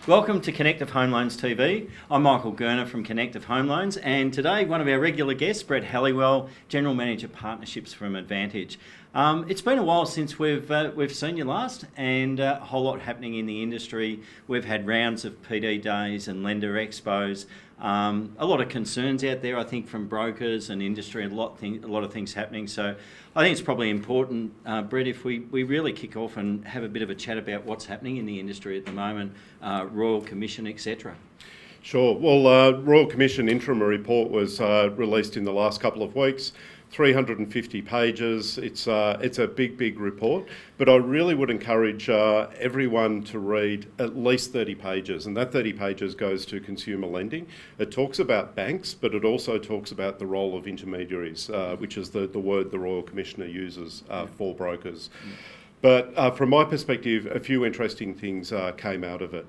Welcome to Connective Home Loans TV. I'm Michael Gurner from Connective Home Loans, and today one of our regular guests, Brett Halliwell, General Manager Partnerships from Advantage. It's been a while since we've seen you last, and a whole lot happening in the industry. We've had rounds of PD days and lender expos. A lot of concerns out there, I think, from brokers and industry, a lot of things happening. So I think it's probably important, Brett, if we really kick off and have a bit of a chat about what's happening in the industry at the moment, Royal Commission, etc. Sure. Well, Royal Commission interim report was released in the last couple of weeks. 350 pages. It's a big report, but I really would encourage everyone to read at least 30 pages, and that 30 pages goes to consumer lending. It talks about banks, but it also talks about the role of intermediaries, which is the word the Royal Commissioner uses for brokers. But from my perspective, a few interesting things came out of it.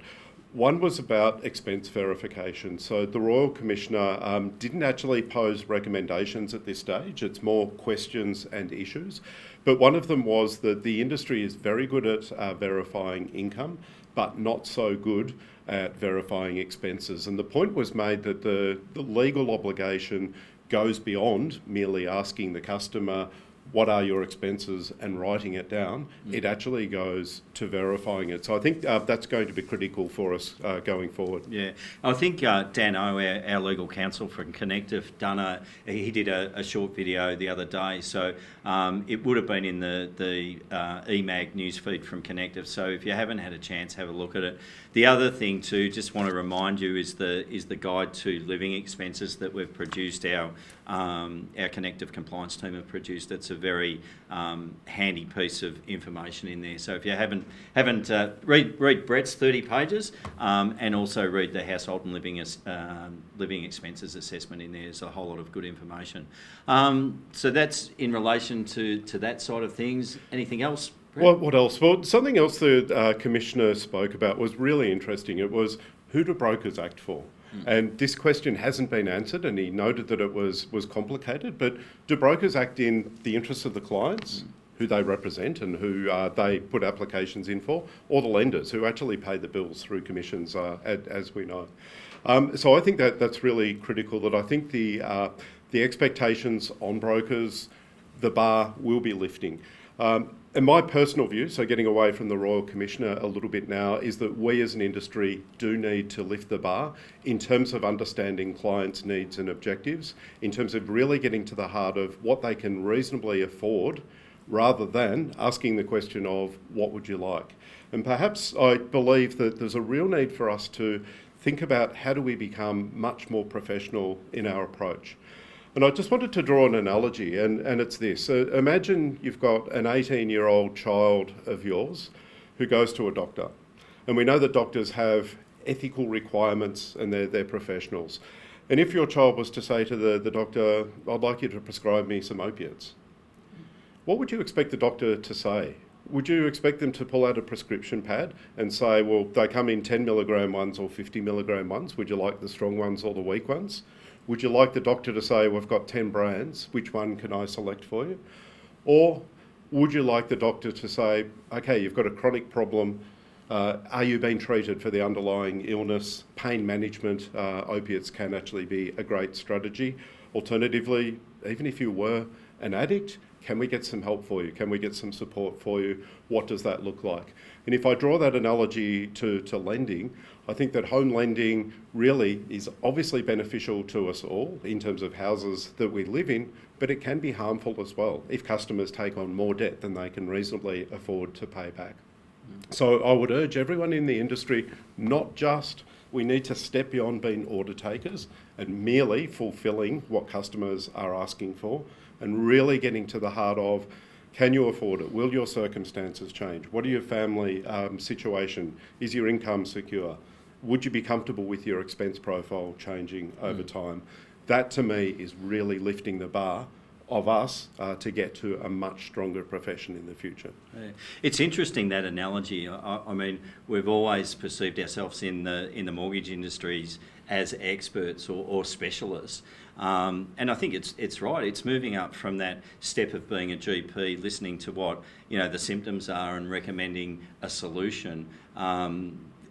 One was about expense verification. So the Royal Commissioner didn't actually pose recommendations at this stage. It's more questions and issues. But one of them was that the industry is very good at verifying income, but not so good at verifying expenses. And the point was made that the legal obligation goes beyond merely asking the customer, what are your expenses, and writing it down. It actually goes to verifying it. So I think that's going to be critical for us going forward. Yeah, I think Dan O, our legal counsel from Connective, he did a short video the other day. So it would have been in the EMAG newsfeed from Connective. So if you haven't had a chance, have a look at it. The other thing too, just want to remind you, is the guide to living expenses that we've produced. Our Connective compliance team have produced. It's a very handy piece of information in there. So if you haven't read Brett's 30 pages, and also read the household and living expenses assessment in there. There's a whole lot of good information. So that's in relation to that side of things. Anything else? What else? Well, something else the Commissioner spoke about was really interesting. It was, who do brokers act for? And this question hasn't been answered, and he noted that it was complicated, but do brokers act in the interests of the clients, who they represent and who they put applications in for, or the lenders who actually pay the bills through commissions, as we know? So I think that's really critical, that I think the expectations on brokers, the bar will be lifting. And my personal view, so getting away from the Royal Commissioner a little bit now, is that we as an industry do need to lift the bar in terms of understanding clients' needs and objectives, in terms of really getting to the heart of what they can reasonably afford, rather than asking the question of, what would you like? And perhaps I believe that there's a real need for us to think about, how do we become much more professional in our approach? And I just wanted to draw an analogy, and it's this. Imagine you've got an 18-year-old child of yours who goes to a doctor. And we know that doctors have ethical requirements, and they're professionals. And if your child was to say to the doctor, I'd like you to prescribe me some opiates, what would you expect the doctor to say? Would you expect them to pull out a prescription pad and say, well, they come in 10 milligram ones or 50 milligram ones, would you like the strong ones or the weak ones? Would you like the doctor to say, we've got 10 brands, which one can I select for you? Or would you like the doctor to say, okay, you've got a chronic problem, are you being treated for the underlying illness? Pain management, opiates can actually be a great strategy. Alternatively, even if you were an addict, can we get some help for you? Can we get some support for you? What does that look like? And if I draw that analogy to lending, I think that home lending really is obviously beneficial to us all in terms of houses that we live in, but it can be harmful as well if customers take on more debt than they can reasonably afford to pay back. So I would urge everyone in the industry, not just we need to step beyond being order takers and merely fulfilling what customers are asking for, and really getting to the heart of, can you afford it? Will your circumstances change? What are your family situation? Is your income secure? Would you be comfortable with your expense profile changing over time? That to me is really lifting the bar of us to get to a much stronger profession in the future. Yeah. It's interesting, that analogy. I mean, we've always perceived ourselves in the mortgage industries as experts or specialists. And I think it's right. It's moving up from that step of being a GP, listening to what the symptoms are and recommending a solution.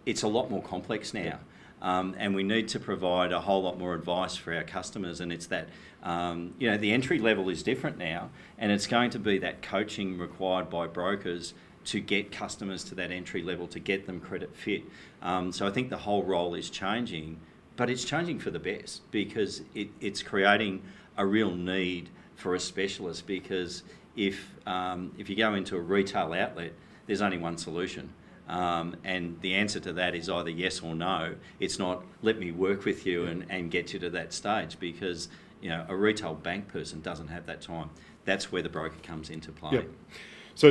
it's a lot more complex now. And we need to provide a whole lot more advice for our customers, and it's that, the entry level is different now, and it's going to be that coaching required by brokers to get customers to that entry level, to get them credit fit. So I think the whole role is changing, but it's changing for the best, because it's creating a real need for a specialist, because if you go into a retail outlet, there's only one solution. And the answer to that is either yes or no. It's not, let me work with you and get you to that stage, because a retail bank person doesn't have that time. That's where the broker comes into play. Yep.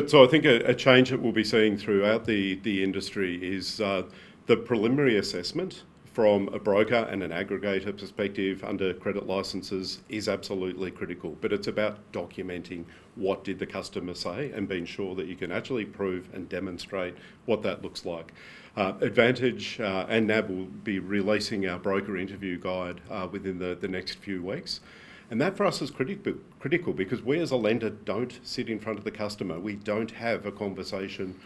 So I think a change that we'll be seeing throughout the industry is the preliminary assessment from a broker and an aggregator perspective under credit licenses is absolutely critical, but it's about documenting what did the customer say and being sure that you can actually prove and demonstrate what that looks like. Advantage and NAB will be releasing our broker interview guide within the next few weeks. And that for us is critical because we as a lender don't sit in front of the customer. We don't have a conversation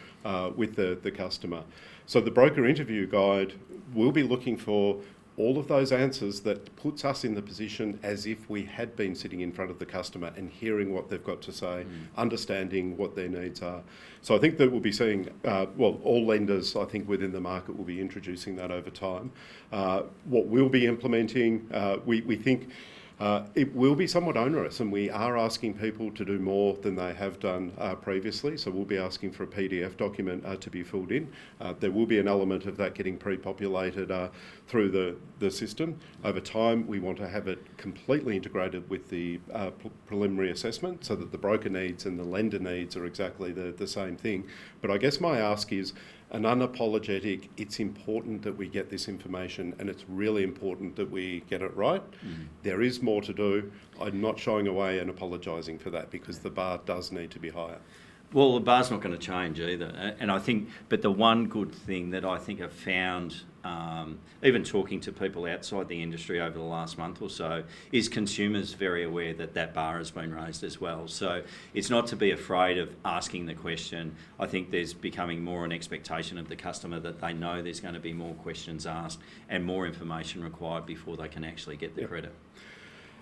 with the customer. So the broker interview guide will be looking for all of those answers that puts us in the position as if we had been sitting in front of the customer and hearing what they've got to say, understanding what their needs are. So I think that we'll be seeing, all lenders, I think, within the market will be introducing that over time. What we'll be implementing, we think, it will be somewhat onerous, and we are asking people to do more than they have done previously. So we'll be asking for a PDF document to be filled in. There will be an element of that getting pre-populated through the system. Over time, we want to have it completely integrated with the preliminary assessment so that the broker needs and the lender needs are exactly the same thing. But I guess my ask is, an unapologetic, it's important that we get this information and it's really important that we get it right. There is more to do. I'm not shying away and apologising for that because the bar does need to be higher. Well, the bar's not going to change either. And I think, but the one good thing that I think I've found, even talking to people outside the industry over the last month or so, is consumers very aware that that bar has been raised as well. So it's not to be afraid of asking the question. I think there's becoming more an expectation of the customer that they know there's going to be more questions asked and more information required before they can actually get the credit.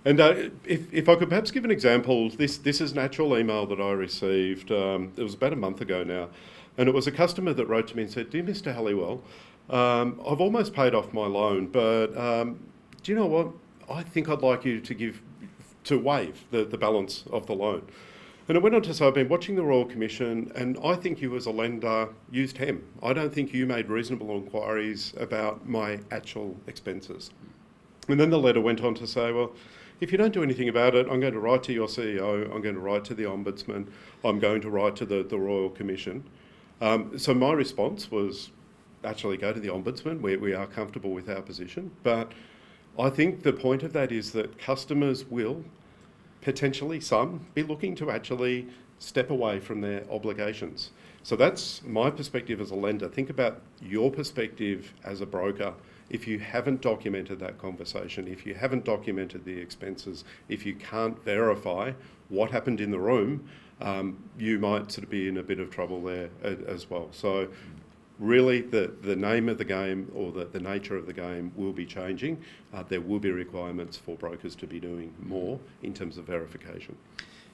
And if I could perhaps give an example, this is an actual email that I received, it was about a month ago now, and it was a customer that wrote to me and said, "Dear Mr. Halliwell, I've almost paid off my loan, but do you know what? I think I'd like you to waive the balance of the loan." And it went on to say, "I've been watching the Royal Commission and I think you as a lender used HEM. I don't think you made reasonable inquiries about my actual expenses." And then the letter went on to say, "Well, if you don't do anything about it, I'm going to write to your CEO, I'm going to write to the Ombudsman, I'm going to write to the Royal Commission." So my response was actually go to the Ombudsman. We are comfortable with our position. But I think the point of that is that customers will, potentially some, be looking to actually step away from their obligations. So that's my perspective as a lender. Think about your perspective as a broker. If you haven't documented that conversation, if you haven't documented the expenses, if you can't verify what happened in the room, you might sort of be in a bit of trouble there as well. So really the name of the game or the nature of the game will be changing. There will be requirements for brokers to be doing more in terms of verification.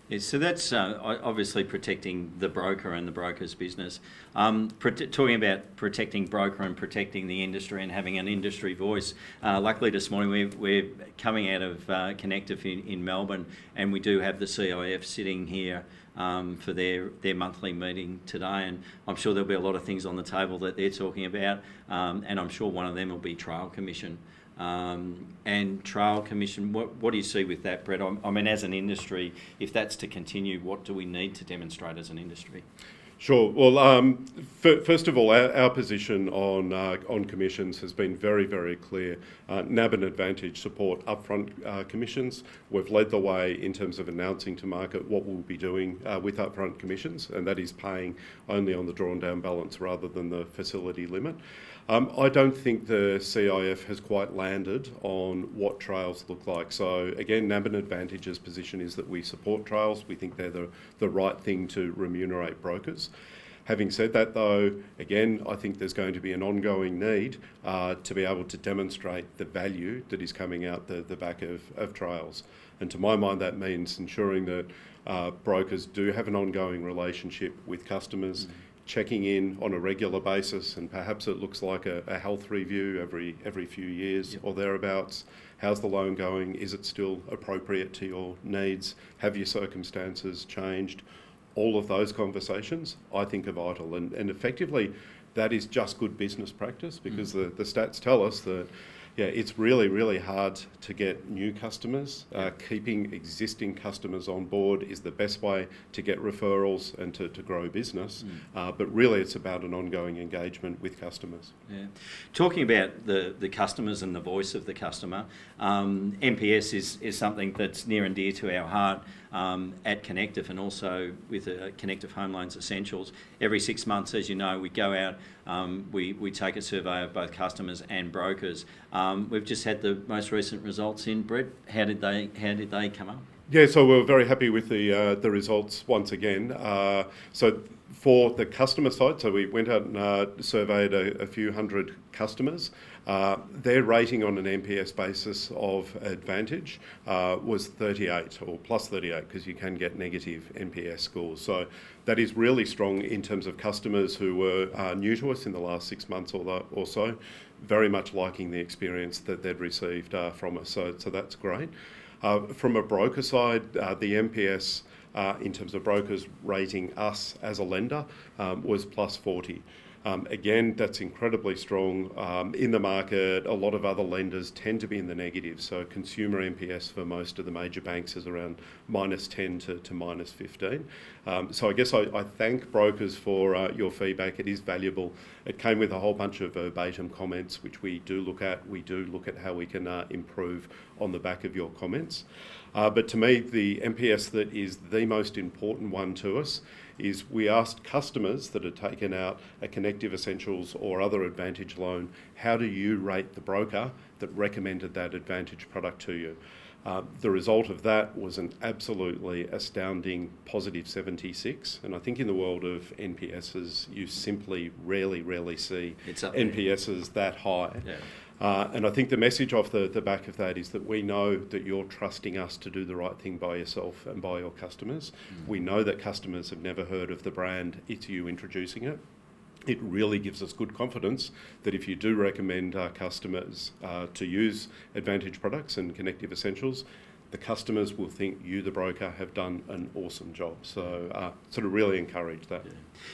Yeah, so that's obviously protecting the broker and the broker's business. Talking about protecting broker and protecting the industry and having an industry voice. Luckily this morning we're coming out of Connective in Melbourne, and we do have the CIF sitting here for their monthly meeting today, and I'm sure there'll be a lot of things on the table that they're talking about, and I'm sure one of them will be Trail Commission. And Trail Commission, what do you see with that, Brett? I mean, as an industry, if that's to continue, what do we need to demonstrate as an industry? Sure. Well, first of all, our position on commissions has been very, very clear. NAB and Advantage support upfront commissions. We've led the way in terms of announcing to market what we'll be doing with upfront commissions, and that is paying only on the drawn down balance rather than the facility limit. I don't think the CIF has quite landed on what trails look like. So again, NAB and Advantage's position is that we support trails. We think they're the right thing to remunerate brokers. Having said that, though, again, I think there's going to be an ongoing need to be able to demonstrate the value that is coming out the back of trails. And to my mind, that means ensuring that brokers do have an ongoing relationship with customers, checking in on a regular basis, and perhaps it looks like a health review every few years or thereabouts. How's the loan going? Is it still appropriate to your needs? Have your circumstances changed? All of those conversations, I think, are vital. And effectively, that is just good business practice, because the stats tell us that it's really, really hard to get new customers. Keeping existing customers on board is the best way to get referrals and to grow business. But really, it's about an ongoing engagement with customers. Yeah. Talking about the customers and the voice of the customer, NPS is something that's near and dear to our heart at Connective, and also with Connective Home Loans Essentials. Every 6 months, as you know, we go out, we take a survey of both customers and brokers. We've just had the most recent results in. Brett, how did they come up? Yeah, so we're very happy with the results once again. So for the customer side, so we went out and surveyed a few hundred customers. Their rating on an NPS basis of Advantage was 38, or plus 38, because you can get negative NPS scores. So that is really strong in terms of customers who were new to us in the last 6 months or so, very much liking the experience that they'd received from us. So that's great. From a broker side, the NPS in terms of brokers rating us as a lender was plus 40. Again, that's incredibly strong. In the market, a lot of other lenders tend to be in the negative. So consumer NPS for most of the major banks is around minus 10 to minus 15. So I guess I thank brokers for your feedback. It is valuable. It came with a whole bunch of verbatim comments, which we do look at. We do look at how we can improve on the back of your comments. But to me, the NPS that is the most important one to us is we asked customers that had taken out a Connective Essentials or other Advantage loan, how do you rate the broker that recommended that Advantage product to you? The result of that was an absolutely astounding positive 76. And I think in the world of NPSs, you simply rarely see NPSs that high. Yeah. And I think the message off the back of that is that we know that you're trusting us to do the right thing by yourself and by your customers. We know that customers have never heard of the brand. It's you introducing it. It really gives us good confidence that if you do recommend our customers to use Advantage products and Connective Essentials, the customers will think you, the broker, have done an awesome job. So sort of really encourage that.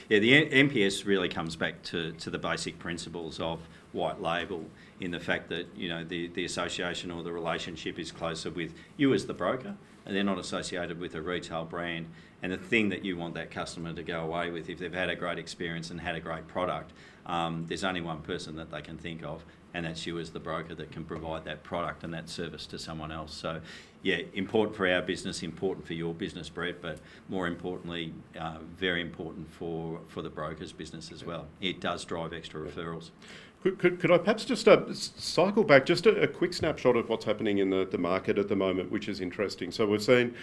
Yeah, the NPS really comes back to the basic principles of white label, in the fact that, you know, the association or the relationship is closer with you as the broker, and they're not associated with a retail brand. And the thing that you want that customer to go away with, if they've had a great experience and had a great product, there's only one person that they can think of, and that's you as the broker that can provide that product and that service to someone else. So, yeah, important for our business, important for your business, Brett, but more importantly, very important for the broker's business as well. It does drive extra referrals. Could I perhaps just cycle back, just a quick snapshot of what's happening in the market at the moment, which is interesting. So we've seen,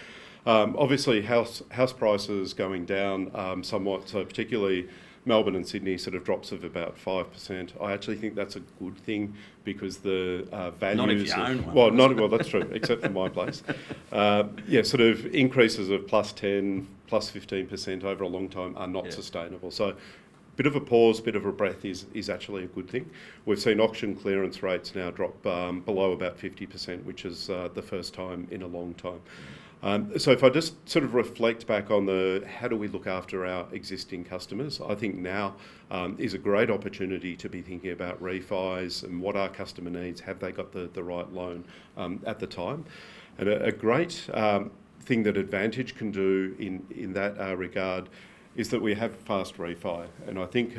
obviously, house prices going down somewhat, so particularly Melbourne and Sydney sort of drops of about 5%. I actually think that's a good thing, because the values... Not if you own one. Well, that's true, except for my place. Sort of increases of plus 10, plus 15% over a long time are not sustainable. So bit of a pause, bit of a breath is actually a good thing. We've seen auction clearance rates now drop below about 50%, which is the first time in a long time. So if I just sort of reflect back on how do we look after our existing customers, I think now is a great opportunity to be thinking about refis and what our customer needs. Have they got the right loan at the time? And a great thing that Advantage can do in that regard is that we have fast refi. And I think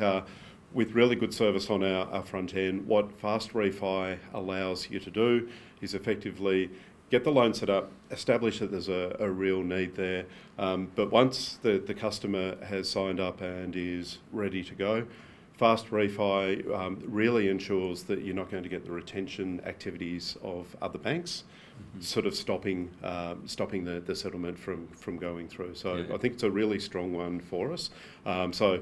with really good service on our front end, what fast refi allows you to do is effectively get the loan set up, establish that there's a real need there. But once the customer has signed up and is ready to go, fast refi really ensures that you're not going to get the retention activities of other banks, sort of stopping the settlement from going through. So I think it's a really strong one for us. So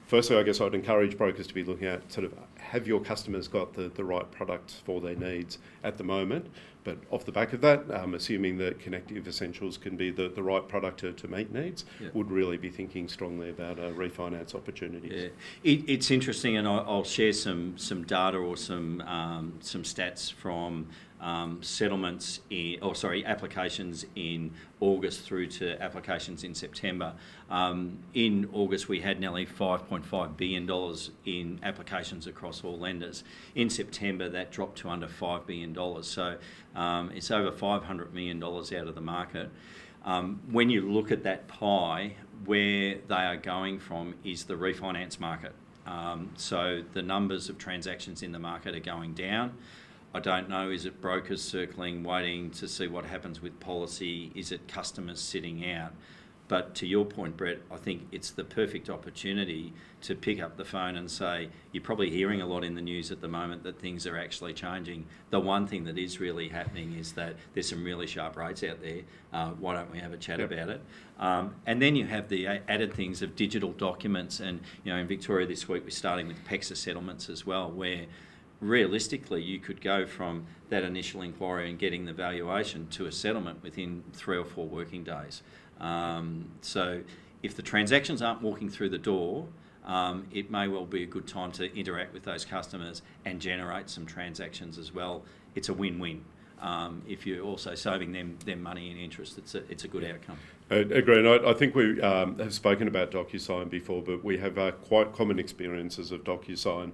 firstly, I guess I'd encourage brokers to be looking at sort of, have your customers got the right products for their needs at the moment? But off the back of that, assuming that Connective Essentials can be the right product to meet needs, would really be thinking strongly about refinance opportunities. Yeah. It's interesting, and I'll share some data or some stats from settlements applications in August through to applications in September. In August, we had nearly $5.5 billion in applications across all lenders. In September, that dropped to under $5 billion. So it's over $500 million out of the market. When you look at that pie, where they are going from is the refinance market. So the numbers of transactions in the market are going down. I don't know, is it brokers circling, waiting to see what happens with policy? Is it customers sitting out? But to your point, Brett, I think it's the perfect opportunity to pick up the phone and say, you're probably hearing a lot in the news at the moment that things are actually changing. The one thing that is really happening is that there's some really sharp rates out there. Why don't we have a chat about it? And then you have the added things of digital documents. And, you know, in Victoria this week, we're starting with PEXA settlements as well, where realistically, you could go from that initial inquiry and getting the valuation to a settlement within 3 or 4 working days. So if the transactions aren't walking through the door, it may well be a good time to interact with those customers and generate some transactions as well. It's a win-win. If you're also saving them money and interest, it's a good outcome. Agree, and I think we have spoken about DocuSign before, but we have quite common experiences of DocuSign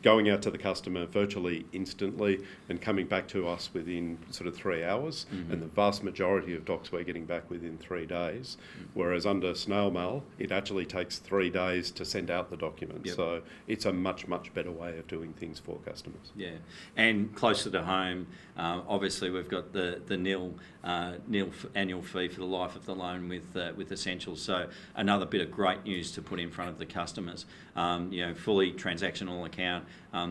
going out to the customer virtually instantly and coming back to us within sort of 3 hours, and the vast majority of docs we're getting back within 3 days, whereas under snail mail, it actually takes 3 days to send out the document. So it's a much, much better way of doing things for customers. Yeah, and closer to home, obviously we've got the nil annual fee for the life of the loan with Essentials. So another bit of great news to put in front of the customers. You know, fully transactional account,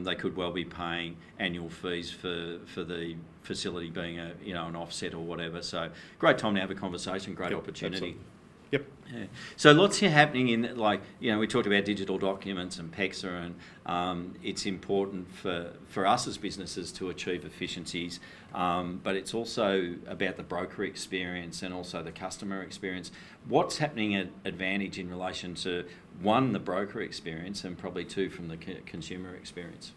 they could well be paying annual fees for the facility being an offset or whatever. So great time to have a conversation, great opportunity. Absolutely. Yep. Yeah. So lots happening in, like, you know, we talked about digital documents and PEXA, and it's important for us as businesses to achieve efficiencies, but it's also about the broker experience and also the customer experience. What's happening at Advantage in relation to, one, the broker experience, and probably two, from the consumer experience?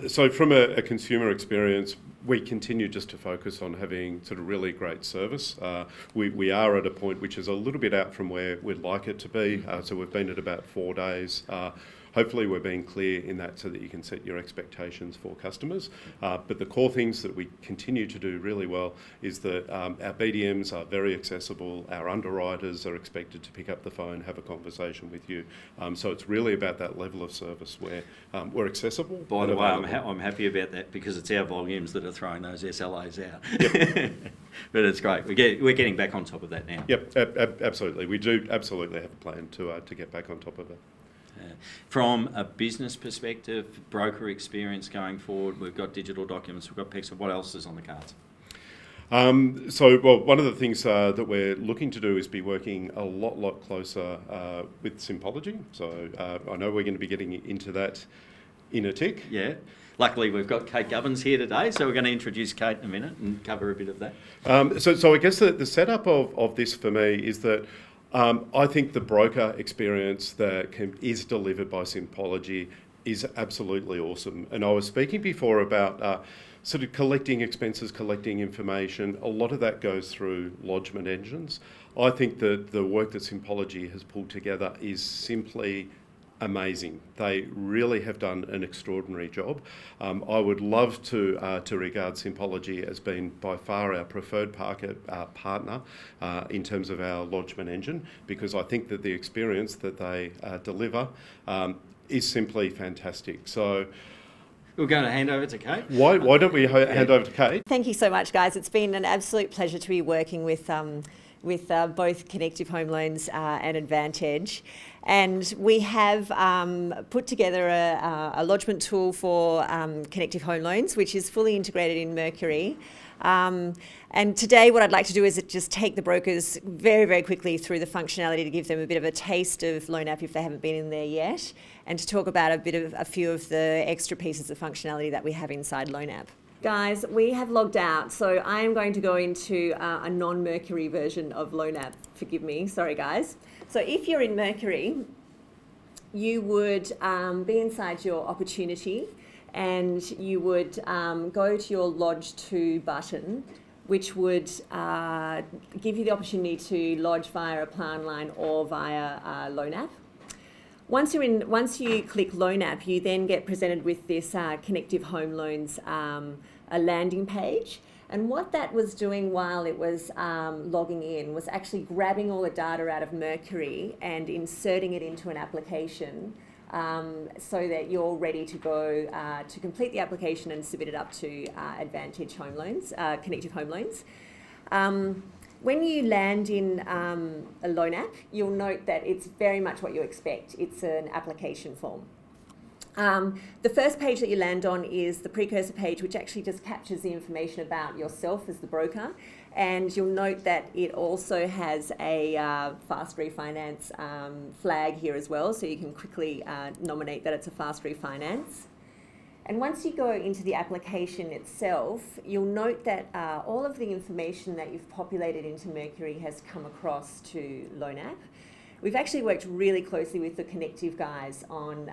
So from a consumer experience, we continue just to focus on having sort of really great service. We are at a point which is a little bit out from where we'd like it to be. So we've been at about 4 days. Hopefully we're being clear in that so that you can set your expectations for customers. But the core things that we continue to do really well is that our BDMs are very accessible. Our underwriters are expected to pick up the phone, have a conversation with you. So it's really about that level of service where we're accessible. By the way, I'm happy about that, because it's our volumes that are throwing those SLAs out. Yep. But it's great. We're getting back on top of that now. Yep, absolutely. We do absolutely have a plan to get back on top of it. From a business perspective, broker experience going forward, we've got digital documents, we've got PEXA. What else is on the cards? Well, one of the things that we're looking to do is be working a lot closer with Sympology. So I know we're going to be getting into that in a tick. Yeah. Luckily, we've got Kate Govens here today, so we're going to introduce Kate in a minute and cover a bit of that. So I guess the setup of this for me is that I think the broker experience that is delivered by Sympology is absolutely awesome. And I was speaking before about sort of collecting expenses, collecting information. A lot of that goes through lodgement engines. I think that the work that Sympology has pulled together is simply amazing. They really have done an extraordinary job. I would love to regard Sympology as being by far our preferred partner in terms of our lodgement engine, because I think that the experience that they deliver is simply fantastic. So we're going to hand over to Kate. Why don't we hand over to Kate? Thank you so much, guys. It's been an absolute pleasure to be working with both Connective Home Loans and Advantage. And we have put together a lodgement tool for Connective Home Loans, which is fully integrated in Mercury. And today what I'd like to do is just take the brokers very, very quickly through the functionality to give them a bit of a taste of Loan App if they haven't been in there yet, and to talk about a few of the extra pieces of functionality that we have inside Loan App. Guys, we have logged out, so I am going to go into a non-Mercury version of Loan App. Forgive me, sorry guys. So if you're in Mercury, you would be inside your opportunity, and you would go to your Lodge To button, which would give you the opportunity to lodge via a plan line or via Loan App. Once you click Loan App, you then get presented with this Connective Home Loans a landing page. And what that was doing while it was logging in was actually grabbing all the data out of Mercury and inserting it into an application so that you're ready to go to complete the application and submit it up to Advantage Home Loans, Connective Home Loans. When you land in a Loan App, you'll note that it's very much what you expect. It's an application form. The first page that you land on is the precursor page, which actually just captures the information about yourself as the broker. And you'll note that it also has a fast refinance flag here as well, so you can quickly nominate that it's a fast refinance. And once you go into the application itself, you'll note that all of the information that you've populated into Mercury has come across to Loan App. We've actually worked really closely with the Connective guys on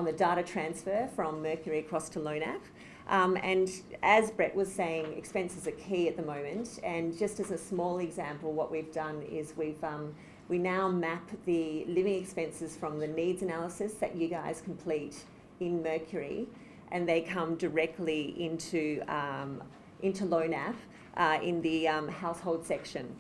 the data transfer from Mercury across to Loan App. And as Brett was saying, expenses are key at the moment. And just as a small example, what we've done is we now map the living expenses from the needs analysis that you guys complete in Mercury, and they come directly into Loan App in the household section.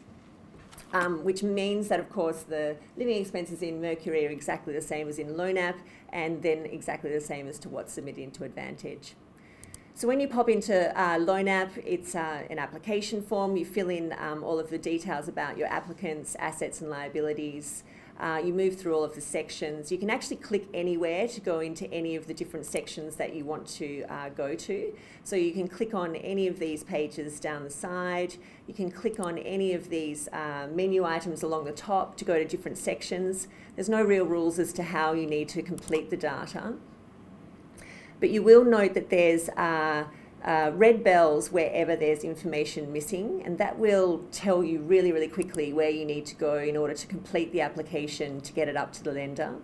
Which means that, of course, the living expenses in Mercury are exactly the same as in Loan App, and then exactly the same as to what's submitted into Advantage. So when you pop into Loan App, it's an application form. You fill in all of the details about your applicants, assets and liabilities. You move through all of the sections. You can actually click anywhere to go into any of the different sections that you want to go to. So you can click on any of these pages down the side. You can click on any of these menu items along the top to go to different sections. There's no real rules as to how you need to complete the data. But you will note that there's red bells wherever there's information missing, and that will tell you really, really quickly where you need to go in order to complete the application to get it up to the lender.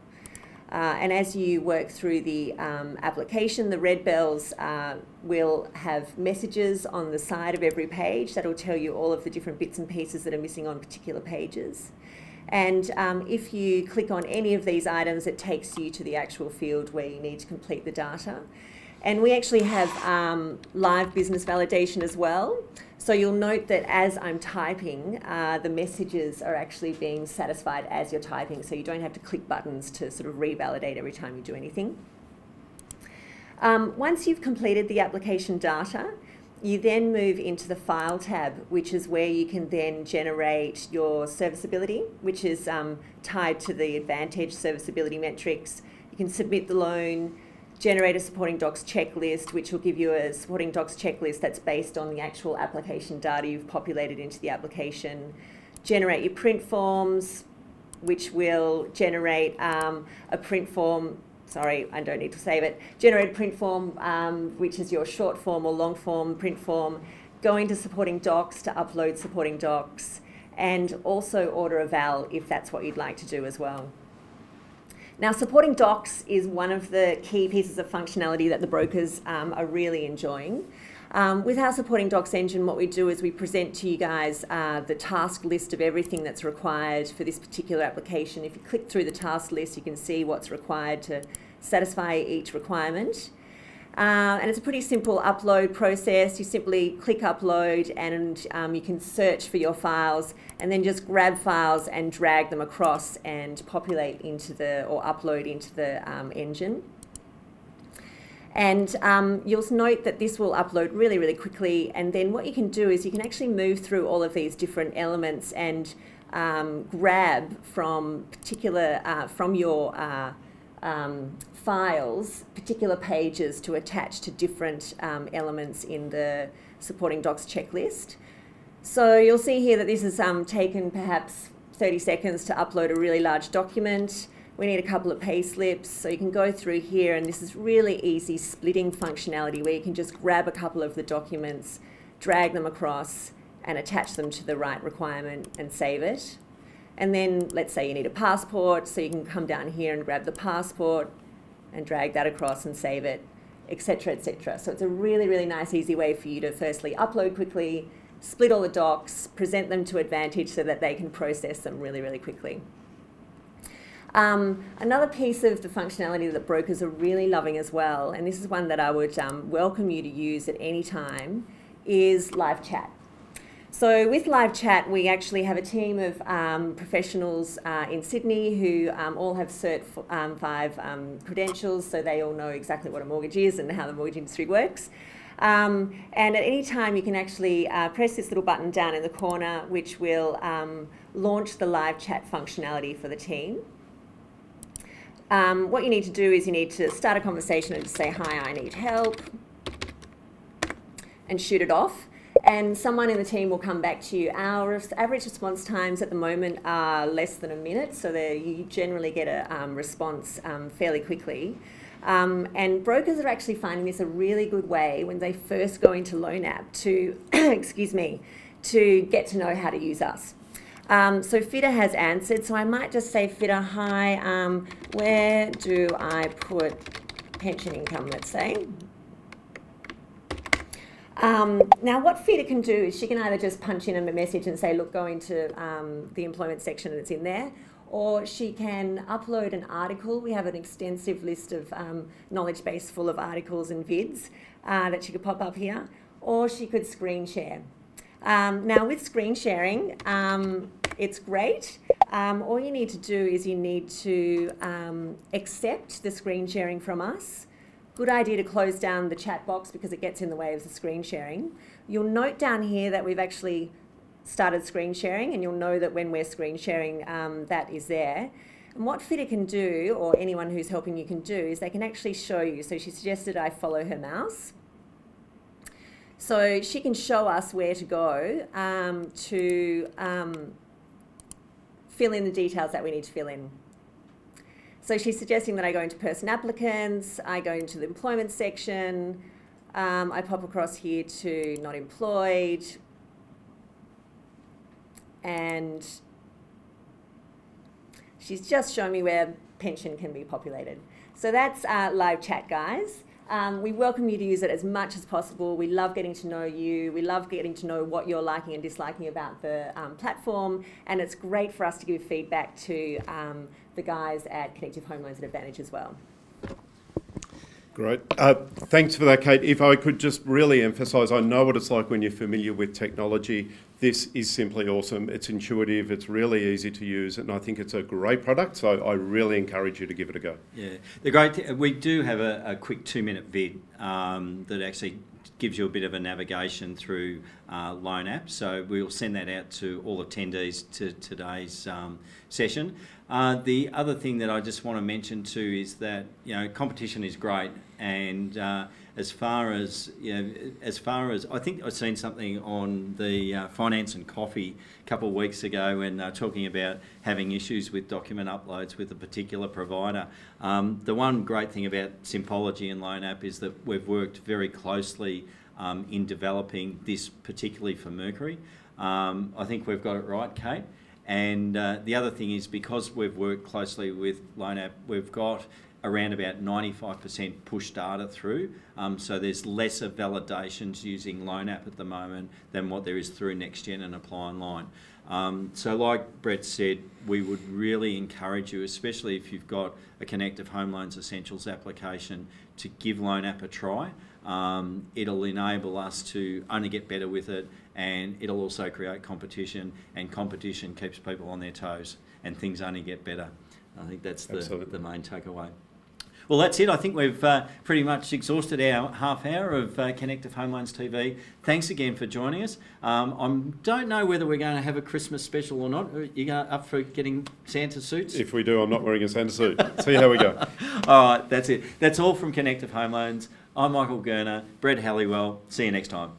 And as you work through the application, the red bells will have messages on the side of every page that will tell you all of the different bits and pieces that are missing on particular pages. And if you click on any of these items, it takes you to the actual field where you need to complete the data. And we actually have live business validation as well. So you'll note that as I'm typing, the messages are actually being satisfied as you're typing, so you don't have to click buttons to sort of revalidate every time you do anything. Once you've completed the application data, you then move into the File tab, which is where you can then generate your serviceability, which is tied to the Advantage serviceability metrics. You can submit the loan, generate a supporting docs checklist, which will give you a supporting docs checklist that's based on the actual application data you've populated into the application. Generate your print forms, which will generate a print form. Sorry, I don't need to save it. Generate a print form, which is your short form or long form print form. Go into supporting docs to upload supporting docs, and also order a val if that's what you'd like to do as well. Now, supporting docs is one of the key pieces of functionality that the brokers are really enjoying. With our supporting docs engine, what we do is we present to you guys the task list of everything that's required for this particular application. If you click through the task list, you can see what's required to satisfy each requirement. And it's a pretty simple upload process. You simply click upload, and you can search for your files and then just grab files and drag them across and populate into or upload into the engine. And you'll note that this will upload really, really quickly. And then what you can do is you can actually move through all of these different elements and grab from your files particular pages to attach to different elements in the supporting docs checklist. So you'll see here that this has taken perhaps 30 seconds to upload a really large document. We need a couple of pay slips, so you can go through here, and this is really easy splitting functionality where you can just grab a couple of the documents, drag them across, and attach them to the right requirement and save it. And then let's say you need a passport, so you can come down here and grab the passport and drag that across and save it, etc., etc. So it's a really, really nice, easy way for you to firstly upload quickly, split all the docs, present them to Advantage so that they can process them really, really quickly. Another piece of the functionality that brokers are really loving as well, and this is one that I would welcome you to use at any time, is live chat. So with live chat, we actually have a team of professionals in Sydney who all have Cert 5 credentials, so they all know exactly what a mortgage is and how the mortgage industry works. And at any time you can actually press this little button down in the corner, which will launch the live chat functionality for the team. What you need to do is you need to start a conversation and just say, "Hi, I need help," and shoot it off. And someone in the team will come back to you. Our average response times at the moment are less than a minute, so you generally get a response fairly quickly. And brokers are actually finding this a really good way when they first go into LoanApp to, excuse me, to get to know how to use us. So Fitter has answered, so I might just say, Fitter, hi, where do I put pension income, let's say. Now what Fitter can do is she can either just punch in a message and say, look, go into the employment section and it's in there, or she can upload an article. We have an extensive list of knowledge base full of articles and vids that she could pop up here, or she could screen share. Now with screen sharing, it's great. All you need to do is you need to accept the screen sharing from us. Good idea to close down the chat box because it gets in the way of the screen sharing. You'll note down here that we've actually started screen sharing, and you'll know that when we're screen sharing, that is there. And what Fitter can do, or anyone who's helping you can do, is they can actually show you. So she suggested I follow her mouse. So she can show us where to go to fill in the details that we need to fill in. So she's suggesting that I go into person applicants, I go into the employment section, I pop across here to not employed, and she's just shown me where pension can be populated. So that's live chat, guys. We welcome you to use it as much as possible. We love getting to know you. We love getting to know what you're liking and disliking about the platform. And it's great for us to give feedback to the guys at Connective Home Loans at Advantage as well. Great. Thanks for that, Kate. If I could just really emphasise, I know what it's like when you're familiar with technology. This is simply awesome. It's intuitive, it's really easy to use, and I think it's a great product, so I really encourage you to give it a go. Yeah, the great thing, we do have a quick 2-minute vid that actually gives you a bit of a navigation through LoanApp, so we'll send that out to all attendees to today's session. The other thing that I just want to mention too is that, you know, competition is great, and as far as I think I've seen something on the Finance and Coffee a couple of weeks ago when talking about having issues with document uploads with a particular provider. The one great thing about Sympology and LoanApp is that we've worked very closely in developing this particularly for Mercury. I think we've got it right, Kate. And the other thing is, because we've worked closely with LoanApp, we've got around about 95% push data through, so there's lesser validations using LoanApp at the moment than what there is through NextGen and Apply Online. So like Brett said, we would really encourage you, especially if you've got a Connective Home Loans Essentials application, to give LoanApp a try. It'll enable us to only get better with it, and it'll also create competition, and competition keeps people on their toes, and things only get better. I think that's the main takeaway. Well, that's it. I think we've pretty much exhausted our half hour of Connective Home Loans TV. Thanks again for joining us. I don't know whether we're going to have a Christmas special or not. Are you up for getting Santa suits? If we do, I'm not wearing a Santa suit. See how we go. All right, that's it. That's all from Connective Home Loans. I'm Michael Gurner, Brett Halliwell. See you next time.